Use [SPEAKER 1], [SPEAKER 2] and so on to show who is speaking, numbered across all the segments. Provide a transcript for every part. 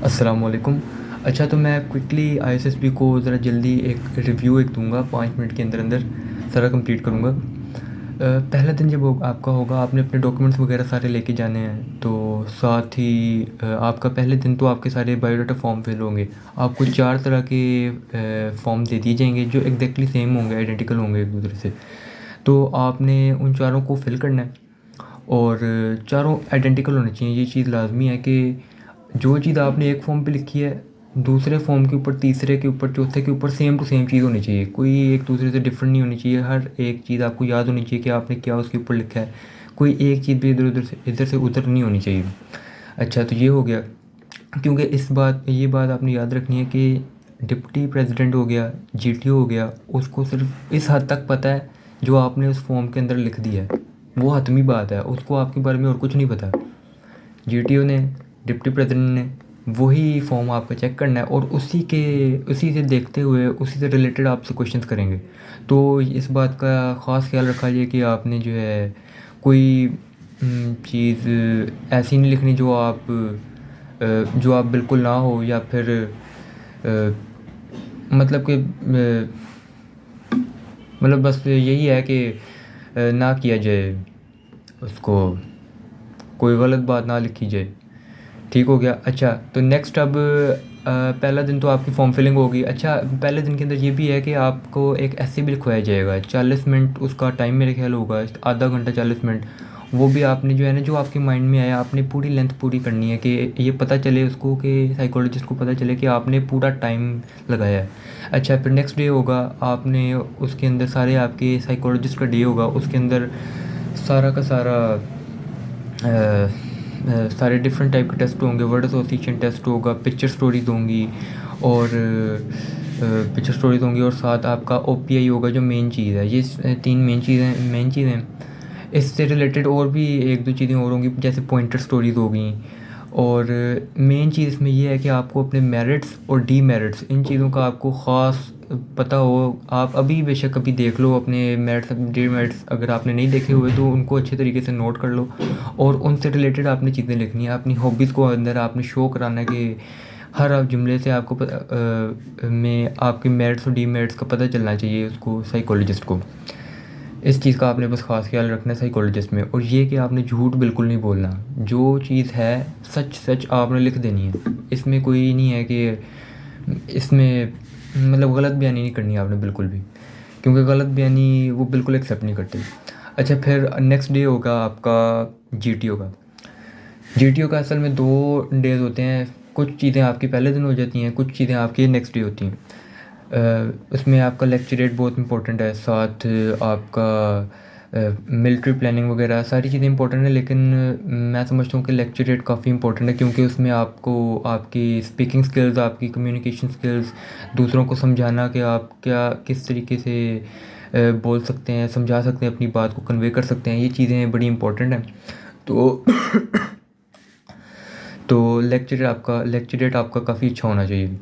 [SPEAKER 1] अस्सलाम वालेकुम। अच्छा, तो मैं क्विकली आईएसएसबी को ज़रा जल्दी एक रिव्यू दूँगा, 5 मिनट के अंदर सारा कंप्लीट करूँगा। पहला दिन जब आपका होगा, आपने अपने डॉक्यूमेंट्स वगैरह सारे लेके जाने हैं। तो साथ ही आपका पहले दिन तो आपके सारे बायोडाटा फॉर्म फिल होंगे। आपको 4 तरह के फॉर्म दे दिए जाएंगे जो एग्जैक्टली सेम होंगे, आइडेंटिकल होंगे एक दूसरे से। तो आपने उन चारों को फिल करना है और चारों आइडेंटिकल होने चाहिए। ये चीज़ लाजमी है कि जो चीज़ आपने एक फॉर्म पे लिखी है, दूसरे फॉर्म के ऊपर, तीसरे के ऊपर, चौथे के ऊपर सेम टू सेम चीज़ होनी चाहिए। कोई एक दूसरे से डिफरेंट नहीं होनी चाहिए। हर एक चीज़ आपको याद होनी चाहिए कि आपने क्या उसके ऊपर लिखा है। कोई एक चीज़ भी इधर से उधर नहीं होनी चाहिए। अच्छा, तो ये हो गया। क्योंकि ये बात आपने याद रखनी है कि डिप्टी प्रेसिडेंट हो गया, जीटीओ हो गया, उसको सिर्फ इस हद तक पता है जो आपने उस फॉर्म के अंदर लिख दिया है। वो हतमी बात है, उसको आपके बारे में और कुछ नहीं पता। जीटीओ ने, डिप्टी प्रेसिडेंट ने वही फॉर्म आपका चेक करना है और उसी से देखते हुए उसी से रिलेटेड आपसे क्वेश्चंस करेंगे। तो इस बात का ख़ास ख्याल रखा जाए कि आपने जो है कोई चीज़ ऐसी नहीं लिखनी जो आप बिल्कुल ना हो, या फिर मतलब कि मतलब बस यही है कि ना किया जाए उसको, कोई गलत बात ना लिखी जाए। ठीक हो गया। अच्छा, तो नेक्स्ट अब पहला दिन तो आपकी फॉर्म फिलिंग होगी। अच्छा, पहले दिन के अंदर ये भी है कि आपको एक ऐसे भी लिखवाया जाएगा, 40 मिनट उसका टाइम मेरे ख्याल होगा, आधा घंटा 40 मिनट। वो भी आपने जो है ना, जो आपके माइंड में आया, आपने पूरी लेंथ पूरी करनी है कि ये पता चले उसको, कि साइकोलॉजिस्ट को पता चले कि आपने पूरा टाइम लगाया है। अच्छा, फिर नेक्स्ट डे होगा, आपने उसके अंदर सारे आपके साइकोलॉजिस्ट का डे होगा, उसके अंदर सारा का सारा सारे डिफरेंट टाइप के टेस्ट होंगे। वर्ड एसोसिएशन टेस्ट होगा, पिक्चर स्टोरीज होंगी और साथ आपका ओपीआई होगा जो मेन चीज़ है। ये 3 मेन चीज़ें। इससे रिलेटेड और भी 1-2 चीज़ें और होंगी, जैसे पॉइंटर स्टोरीज हो गई। और मेन चीज़ इसमें ये है कि आपको अपने मेरिट्स और डीमेरिट्स, इन चीज़ों का आपको ख़ास पता हो। आप अभी बेशक अभी देख लो अपने मेरिट्स, डीमेरिट्स। अगर आपने नहीं देखे हुए तो उनको अच्छे तरीके से नोट कर लो और उनसे रिलेटेड आपने चीज़ें लिखनी है। अपनी हॉबीज़ को अंदर आपने शो कराना है कि हर आप जुमले से आपको में आपके मेरिट्स और डीमेरिट्स का पता चलना चाहिए उसको, साइकोलॉजिस्ट को। इस चीज़ का आपने बस ख़ास ख्याल रखना है साइकोलॉजिस्ट में। और ये कि आपने झूठ बिल्कुल नहीं बोलना। जो चीज़ है सच सच आपने लिख देनी है। इसमें कोई नहीं है कि इसमें मतलब गलत बयानी नहीं करनी है आपने बिल्कुल भी, क्योंकि गलत बयानी वो बिल्कुल एक्सेप्ट नहीं करते। अच्छा, फिर नेक्स्ट डे होगा आपका जीटीओ का। जीटीओ का असल में 2 डेज़ होते हैं। कुछ चीज़ें आपकी पहले दिन हो जाती हैं, कुछ चीज़ें आपकी नेक्स्ट डे होती हैं। उसमें आपका लेक्चरेट बहुत इंपॉर्टेंट है, साथ आपका मिलिट्री प्लानिंग वगैरह सारी चीज़ें इंपॉर्टेंट है। लेकिन मैं समझता हूँ कि लेक्चरेट काफ़ी इंपॉर्टेंट है, क्योंकि उसमें आपको आपकी स्पीकिंग स्किल्स, आपकी कम्युनिकेशन स्किल्स, दूसरों को समझाना कि आप क्या किस तरीके से बोल सकते हैं, समझा सकते हैं, अपनी बात को कन्वे कर सकते हैं, ये चीज़ें बड़ी इंपॉर्टेंट हैं। तो लेक्चरेट आपका काफ़ी अच्छा होना चाहिए।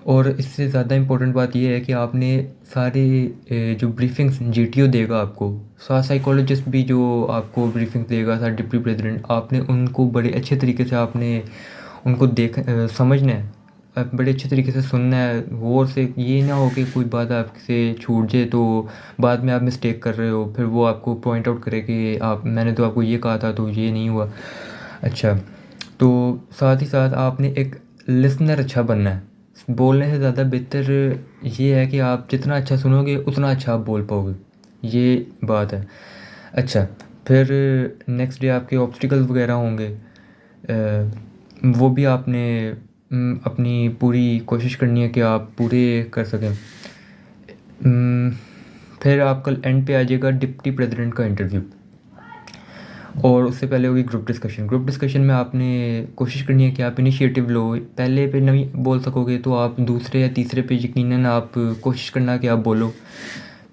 [SPEAKER 1] और इससे ज़्यादा इम्पोर्टेंट बात ये है कि आपने सारे जो ब्रीफिंग्स जीटीओ देगा आपको, साथ साइकोलॉजिस्ट भी जो आपको ब्रीफिंग देगा, साथ डिप्टी प्रेसिडेंट, आपने उनको बड़े अच्छे तरीके से आपने उनको समझना है। बड़े अच्छे तरीके से सुनना है गौर से। ये ना हो कि कोई बात आपसे छूट जाए तो बाद में आप मिस्टेक कर रहे हो, फिर वो आपको पॉइंट आउट करे कि आप मैंने तो आपको ये कहा था तो ये नहीं हुआ। अच्छा, तो साथ ही साथ आपने एक लिसनर अच्छा बनना है। बोलने से ज़्यादा बेहतर ये है कि आप जितना अच्छा सुनोगे उतना अच्छा आप बोल पाओगे, ये बात है। अच्छा, फिर नेक्स्ट डे आपके ऑब्स्टिकल्स वगैरह होंगे। वो भी आपने अपनी पूरी कोशिश करनी है कि आप पूरे कर सकें। उम, फिर आपका एंड पे आ जाएगा डिप्टी प्रेसिडेंट का इंटरव्यू, और उससे पहले होगी ग्रुप डिस्कशन। ग्रुप डिस्कशन में आपने कोशिश करनी है कि आप इनिशिएटिव लो। पहले पे नहीं बोल सकोगे तो आप दूसरे या तीसरे पे यकीनन आप कोशिश करना कि आप बोलो।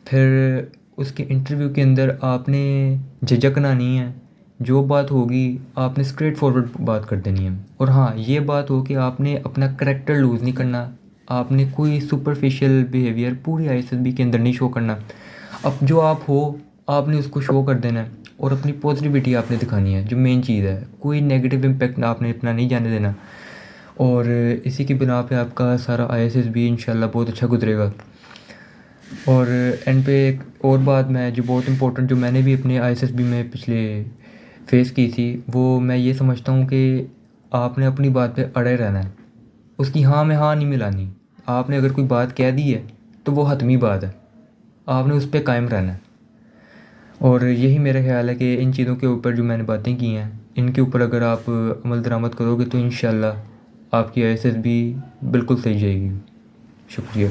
[SPEAKER 1] फिर उसके इंटरव्यू के अंदर आपने झिझकना नहीं है। जो बात होगी आपने स्ट्रेट फॉरवर्ड बात कर देनी है। और हाँ, ये बात हो कि आपने अपना करैक्टर लूज़ नहीं करना। आपने कोई सुपरफिशियल बिहेवियर पूरी आईएसएसबी के अंदर नहीं शो करना। अब जो आप हो आपने उसको शो कर देना है और अपनी पॉजिटिविटी आपने दिखानी है, जो मेन चीज़ है। कोई नेगेटिव इम्पैक्ट आपने अपना नहीं जाने देना। और इसी की बिना पे आपका सारा आईएसएस भी इंशाल्लाह बहुत अच्छा गुजरेगा। और एंड पे एक और बात मैं जो बहुत इम्पोर्टेंट जो मैंने भी अपने आईएसएसबी में पिछले फेस की थी, वो मैं ये समझता हूँ कि आपने अपनी बात पे अड़े रहना है, उसकी हाँ में हाँ नहीं मिलानी। आपने अगर कोई बात कह दी है तो वो हतमी बात है, आपने उस पर कायम रहना है। और यही मेरा ख्याल है कि इन चीज़ों के ऊपर जो मैंने बातें की हैं, इनके ऊपर अगर आप अमल दरामद करोगे तो इंशाल्लाह आपकी आईएसएस भी बिल्कुल सही जाएगी। शुक्रिया।